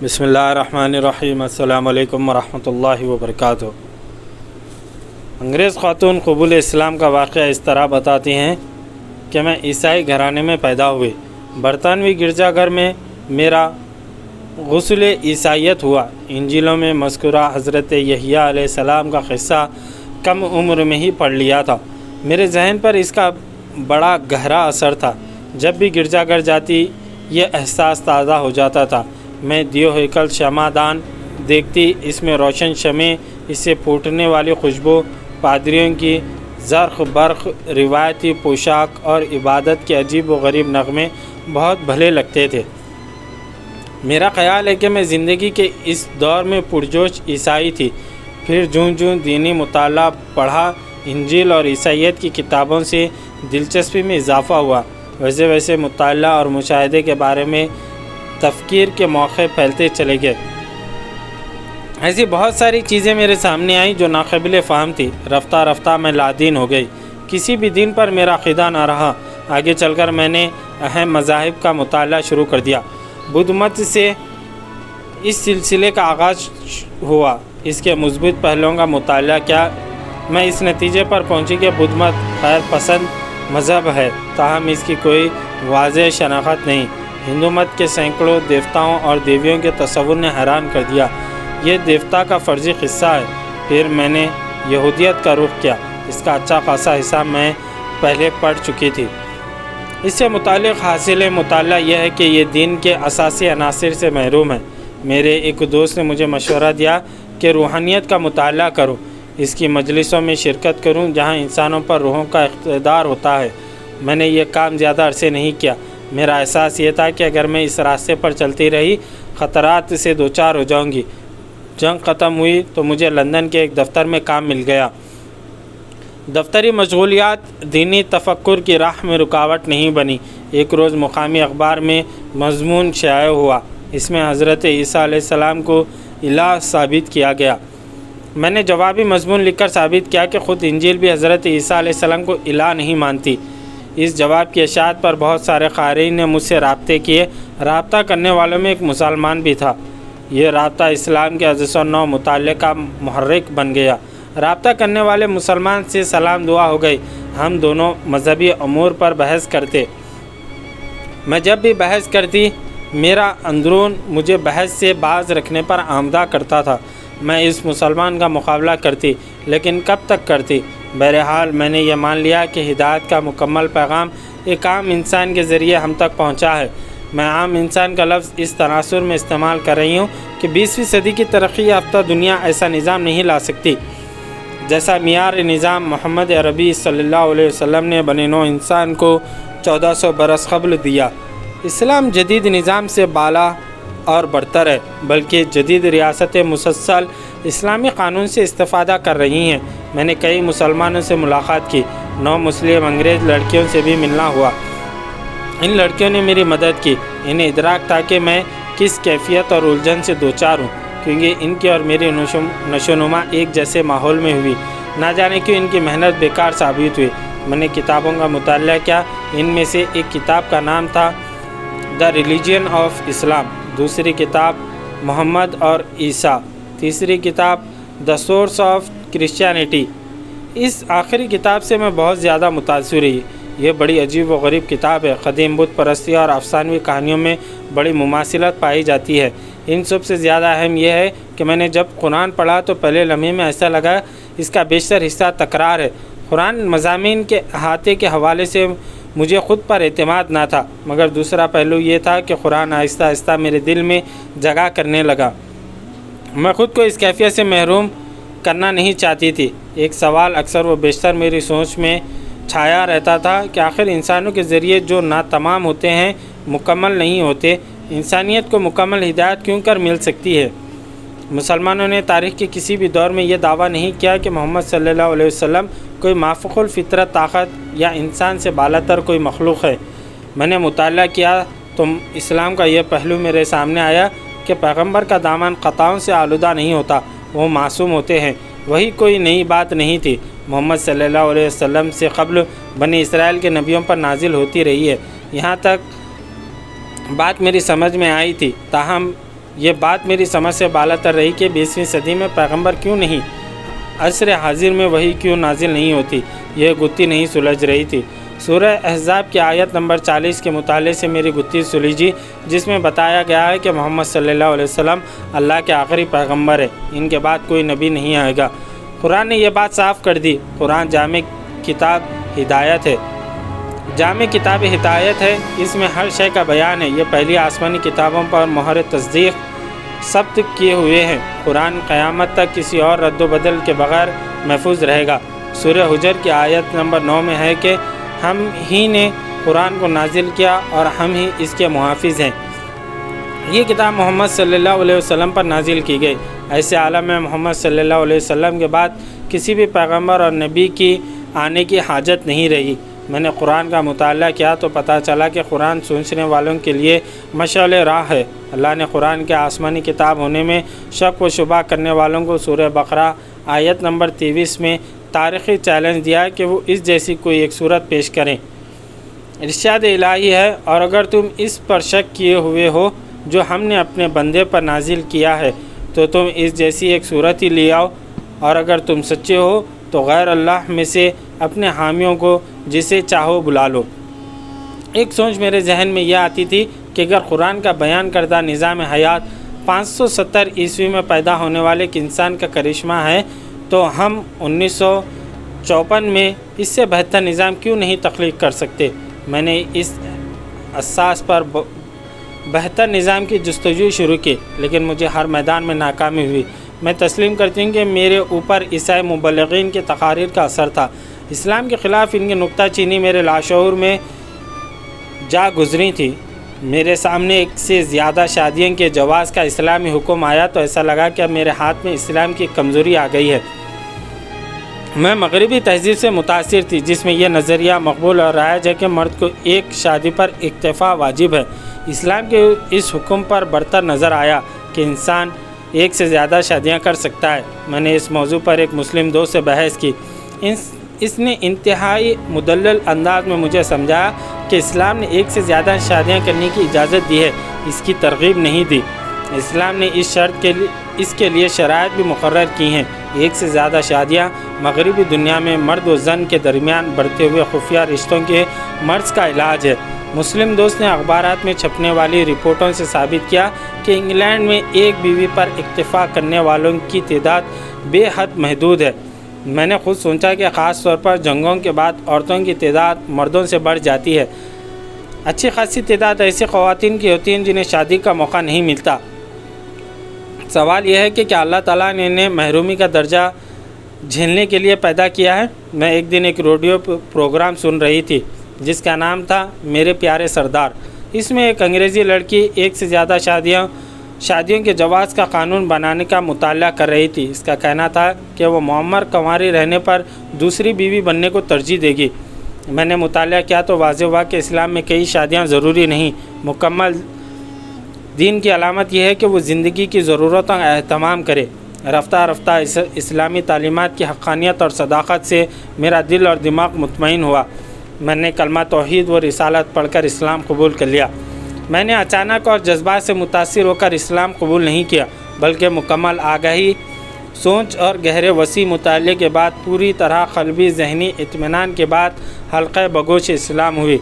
بسم اللہ الرحمن الرحیم۔ السلام علیکم ورحمۃ اللہ وبرکاتہ۔ انگریز خاتون قبول اسلام کا واقعہ اس طرح بتاتی ہیں کہ میں عیسائی گھرانے میں پیدا ہوئی۔ برطانوی گرجا گھر میں میرا غسل عیسائیت ہوا۔ انجیلوں میں مذکورہ حضرت یحییٰ علیہ السلام کا قصہ کم عمر میں ہی پڑھ لیا تھا۔ میرے ذہن پر اس کا بڑا گہرا اثر تھا۔ جب بھی گرجا گھر جاتی یہ احساس تازہ ہو جاتا تھا۔ میں دیو ہیکل شمع دان دیکھتی، اس میں روشن شمع، اس سے پھوٹنے والی خوشبو، پادریوں کی زرق برق روایتی پوشاک اور عبادت کے عجیب و غریب نغمے بہت بھلے لگتے تھے۔ میرا خیال ہے کہ میں زندگی کے اس دور میں پرجوش عیسائی تھی۔ پھر جوں دینی مطالعہ پڑھا، انجیل اور عیسائیت کی کتابوں سے دلچسپی میں اضافہ ہوا، ویسے ویسے مطالعہ اور مشاہدے کے بارے میں تفکیر کے موقع پھیلتے چلے گئے۔ ایسی بہت ساری چیزیں میرے سامنے آئیں جو ناقابل فہم تھی۔ رفتہ رفتہ میں لادین ہو گئی۔ کسی بھی دین پر میرا عقیدہ نہ رہا۔ آگے چل کر میں نے اہم مذاہب کا مطالعہ شروع کر دیا۔ بدھ مت سے اس سلسلے کا آغاز ہوا۔ اس کے مثبت پہلوؤں کا مطالعہ کیا، میں اس نتیجے پر پہنچی کہ بدھ مت خیر پسند مذہب ہے، تاہم اس کی کوئی واضح شناخت نہیں۔ ہندو مت کے سینکڑوں دیوتاؤں اور دیویوں کے تصور نے حیران کر دیا۔ یہ دیوتا کا فرضی قصہ ہے۔ پھر میں نے یہودیت کا رخ کیا۔ اس کا اچھا خاصا حصہ میں پہلے پڑھ چکی تھی۔ اس سے متعلق حاصل مطالعہ یہ ہے کہ یہ دین کے اساسی عناصر سے محروم ہے۔ میرے ایک دوست نے مجھے مشورہ دیا کہ روحانیت کا مطالعہ کروں، اس کی مجلسوں میں شرکت کروں جہاں انسانوں پر روحوں کا اقتدار ہوتا ہے۔ میں نے یہ کام زیادہ عرصے نہیں کیا۔ میرا احساس یہ تھا کہ اگر میں اس راستے پر چلتی رہی خطرات سے دوچار ہو جاؤں گی۔ جنگ ختم ہوئی تو مجھے لندن کے ایک دفتر میں کام مل گیا۔ دفتری مشغولیات دینی تفکر کی راہ میں رکاوٹ نہیں بنی۔ ایک روز مقامی اخبار میں مضمون شائع ہوا۔ اس میں حضرت عیسیٰ علیہ السلام کو الہ ثابت کیا گیا۔ میں نے جوابی مضمون لکھ کر ثابت کیا کہ خود انجیل بھی حضرت عیسیٰ علیہ السلام کو الہ نہیں مانتی۔ اس جواب کی اشاعت پر بہت سارے قارئین نے مجھ سے رابطے کیے۔ رابطہ کرنے والوں میں ایک مسلمان بھی تھا۔ یہ رابطہ اسلام کے عزیز و نو مطالعے کا محرک بن گیا۔ رابطہ کرنے والے مسلمان سے سلام دعا ہو گئی۔ ہم دونوں مذہبی امور پر بحث کرتے۔ میں جب بھی بحث کرتی میرا اندرون مجھے بحث سے باز رکھنے پر آمادہ کرتا تھا۔ میں اس مسلمان کا مقابلہ کرتی، لیکن کب تک کرتی؟ بہرحال میں نے یہ مان لیا کہ ہدایت کا مکمل پیغام ایک عام انسان کے ذریعے ہم تک پہنچا ہے۔ میں عام انسان کا لفظ اس تناظر میں استعمال کر رہی ہوں کہ 20ویں صدی کی ترقی یافتہ دنیا ایسا نظام نہیں لا سکتی جیسا معیار نظام محمد عربی صلی اللہ علیہ وسلم نے بنی نوع انسان کو 1400 برس قبل دیا۔ اسلام جدید نظام سے بالا اور برتر ہے، بلکہ جدید ریاستیں مسلسل اسلامی قانون سے استفادہ کر رہی ہیں۔ میں نے کئی مسلمانوں سے ملاقات کی۔ 9 مسلم انگریز لڑکیوں سے بھی ملنا ہوا۔ ان لڑکیوں نے میری مدد کی۔ انہیں ادراک تھا کہ میں کس کیفیت اور الجھن سے دوچار ہوں، کیونکہ ان کی اور میری نشوونما ایک جیسے ماحول میں ہوئی۔ نہ جانے کیوں ان کی محنت بیکار ثابت ہوئی۔ میں نے کتابوں کا مطالعہ کیا۔ ان میں سے ایک کتاب کا نام تھا دی ریلیجن آف اسلام، دوسری کتاب محمد اور عیسیٰ، تیسری کتاب دی سورس آف کرسچینٹی۔ اس آخری کتاب سے میں بہت زیادہ متاثر ہوئی۔ یہ بڑی عجیب و غریب کتاب ہے۔ قدیم بت پرستی اور افسانوی کہانیوں میں بڑی مماثلت پائی جاتی ہے۔ ان سب سے زیادہ اہم یہ ہے کہ میں نے جب قرآن پڑھا تو پہلے لمحے میں ایسا لگا اس کا بیشتر حصہ تکرار ہے۔ قرآن مضامین کے احاطے کے حوالے سے مجھے خود پر اعتماد نہ تھا، مگر دوسرا پہلو یہ تھا کہ قرآن آہستہ آہستہ میرے دل میں جگہ کرنے لگا۔ میں خود کو اس کیفیت سے محروم کرنا نہیں چاہتی تھی۔ ایک سوال اکثر و بیشتر میری سوچ میں چھایا رہتا تھا کہ آخر انسانوں کے ذریعے جو ناتمام ہوتے ہیں مکمل نہیں ہوتے۔ انسانیت کو مکمل ہدایت کیوں کر مل سکتی ہے؟ مسلمانوں نے تاریخ کے کسی بھی دور میں یہ دعویٰ نہیں کیا کہ محمد صلی اللہ علیہ وسلم کوئی مافوق الفطرت طاقت یا انسان سے بالاتر کوئی مخلوق ہے۔ میں نے مطالعہ کیا تو اسلام کا یہ پہلو میرے سامنے آیا کہ پیغمبر کا دامن خطاؤں سے آلودہ نہیں ہوتا، وہ معصوم ہوتے ہیں۔ وہی کوئی نئی بات نہیں تھی۔ محمد صلی اللہ علیہ وسلم سے قبل بنی اسرائیل کے نبیوں پر نازل ہوتی رہی ہے۔ یہاں تک بات میری سمجھ میں آئی تھی، تاہم یہ بات میری سمجھ سے بالاتر رہی کہ 20ویں صدی میں پیغمبر کیوں نہیں، عصر حاضر میں وہی کیوں نازل نہیں ہوتی، یہ گتھی نہیں سلجھ رہی تھی۔ سورہ احزاب کی آیت نمبر 40 کے مطالعے سے میری گتھی سلجھی، جس میں بتایا گیا ہے کہ محمد صلی اللہ علیہ وسلم اللہ کے آخری پیغمبر ہے، ان کے بعد کوئی نبی نہیں آئے گا۔ قرآن نے یہ بات صاف کر دی۔ قرآن جامع کتاب ہدایت ہے، جامع کتاب ہدایت ہے، اس میں ہر شے کا بیان ہے۔ یہ پہلی آسمانی کتابوں پر مہر تصدیق ثبت کیے ہوئے ہیں۔ قرآن قیامت تک کسی اور رد و بدل کے بغیر محفوظ رہے گا۔ سورہ حجر کی آیت نمبر 9 میں ہے کہ ہم ہی نے قرآن کو نازل کیا اور ہم ہی اس کے محافظ ہیں۔ یہ کتاب محمد صلی اللہ علیہ وسلم پر نازل کی گئی۔ ایسے عالم میں محمد صلی اللہ علیہ وسلم کے بعد کسی بھی پیغمبر اور نبی کی آنے کی حاجت نہیں رہی۔ میں نے قرآن کا مطالعہ کیا تو پتہ چلا کہ قرآن سوچنے والوں کے لیے مشعل راہ ہے۔ اللہ نے قرآن کے آسمانی کتاب ہونے میں شک و شبہ کرنے والوں کو سورہ بقرہ آیت نمبر 23 میں تاریخی چیلنج دیا کہ وہ اس جیسی کوئی ایک صورت پیش کریں۔ ارشاد الہی ہے، اور اگر تم اس پر شک کیے ہوئے ہو جو ہم نے اپنے بندے پر نازل کیا ہے تو تم اس جیسی ایک صورت ہی لے آؤ، اور اگر تم سچے ہو تو غیر اللہ میں سے اپنے حامیوں کو جسے چاہو بلا لو۔ ایک سوچ میرے ذہن میں یہ آتی تھی کہ اگر قرآن کا بیان کردہ نظام حیات 570 عیسوی میں پیدا ہونے والے ایک انسان کا کرشمہ ہے تو ہم 1954 میں اس سے بہتر نظام کیوں نہیں تخلیق کر سکتے۔ میں نے اس اساس پر بہتر نظام کی جستجو شروع کی، لیکن مجھے ہر میدان میں ناکامی ہوئی۔ میں تسلیم کرتی ہوں کہ میرے اوپر عیسائی مبلغین کے تقاریر کا اثر تھا۔ اسلام کے خلاف ان کی نکتہ چینی میرے لاشعور میں جا گزری تھی۔ میرے سامنے ایک سے زیادہ شادیوں کے جواز کا اسلامی حکم آیا تو ایسا لگا کہ اب میرے ہاتھ میں اسلام کی کمزوری آ گئی ہے۔ میں مغربی تہذیب سے متاثر تھی، جس میں یہ نظریہ مقبول اور رائج ہے کہ مرد کو ایک شادی پر اکتفا واجب ہے۔ اسلام کے اس حکم پر برتر نظر آیا کہ انسان ایک سے زیادہ شادیاں کر سکتا ہے۔ میں نے اس موضوع پر ایک مسلم دوست سے بحث کی۔ اس نے انتہائی مدلل انداز میں مجھے سمجھایا کہ اسلام نے ایک سے زیادہ شادیاں کرنے کی اجازت دی ہے، اس کی ترغیب نہیں دی۔ اسلام نے اس کے لیے شرائط بھی مقرر کی ہیں۔ ایک سے زیادہ شادیاں مغربی دنیا میں مرد و زن کے درمیان بڑھتے ہوئے خفیہ رشتوں کے مرض کا علاج ہے۔ مسلم دوست نے اخبارات میں چھپنے والی رپورٹوں سے ثابت کیا کہ انگلینڈ میں ایک بیوی پر اکتفا کرنے والوں کی تعداد بے حد محدود ہے۔ میں نے خود سوچا کہ خاص طور پر جنگوں کے بعد عورتوں کی تعداد مردوں سے بڑھ جاتی ہے۔ اچھی خاصی تعداد ایسی خواتین کی ہوتی ہیں جنہیں شادی کا موقع نہیں ملتا۔ سوال یہ ہے کہ کیا اللہ تعالیٰ نے انہیں محرومی کا درجہ جھیلنے کے لیے پیدا کیا ہے؟ میں ایک دن ایک ریڈیو پروگرام سن رہی تھی جس کا نام تھا میرے پیارے سردار۔ اس میں ایک انگریزی لڑکی ایک سے زیادہ شادیوں کے جواز کا قانون بنانے کا مطالعہ کر رہی تھی۔ اس کا کہنا تھا کہ وہ معمر کنواری رہنے پر دوسری بیوی بننے کو ترجیح دے گی۔ میں نے مطالعہ کیا تو واضح ہوا کہ اسلام میں کئی شادیاں ضروری نہیں۔ مکمل دین کی علامت یہ ہے کہ وہ زندگی کی ضرورتوں کا اہتمام کرے۔ رفتہ رفتہ اسلامی تعلیمات کی حقانیت اور صداقت سے میرا دل اور دماغ مطمئن ہوا۔ میں نے کلمہ توحید و رسالت پڑھ کر اسلام قبول کر لیا۔ میں نے اچانک اور جذبات سے متاثر ہو کر اسلام قبول نہیں کیا، بلکہ مکمل آگاہی، سوچ اور گہرے وسیع مطالعے کے بعد پوری طرح قلبی ذہنی اطمینان کے بعد حلقہ بگوش اسلام ہوئی۔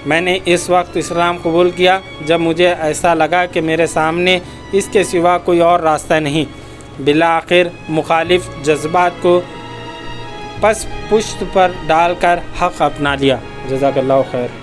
میں نے اس وقت اسلام قبول کیا جب مجھے ایسا لگا کہ میرے سامنے اس کے سوا کوئی اور راستہ نہیں۔ بالآخر مخالف جذبات کو پس پشت پر ڈال کر حق اپنا لیا۔ جزاک اللہ خیر۔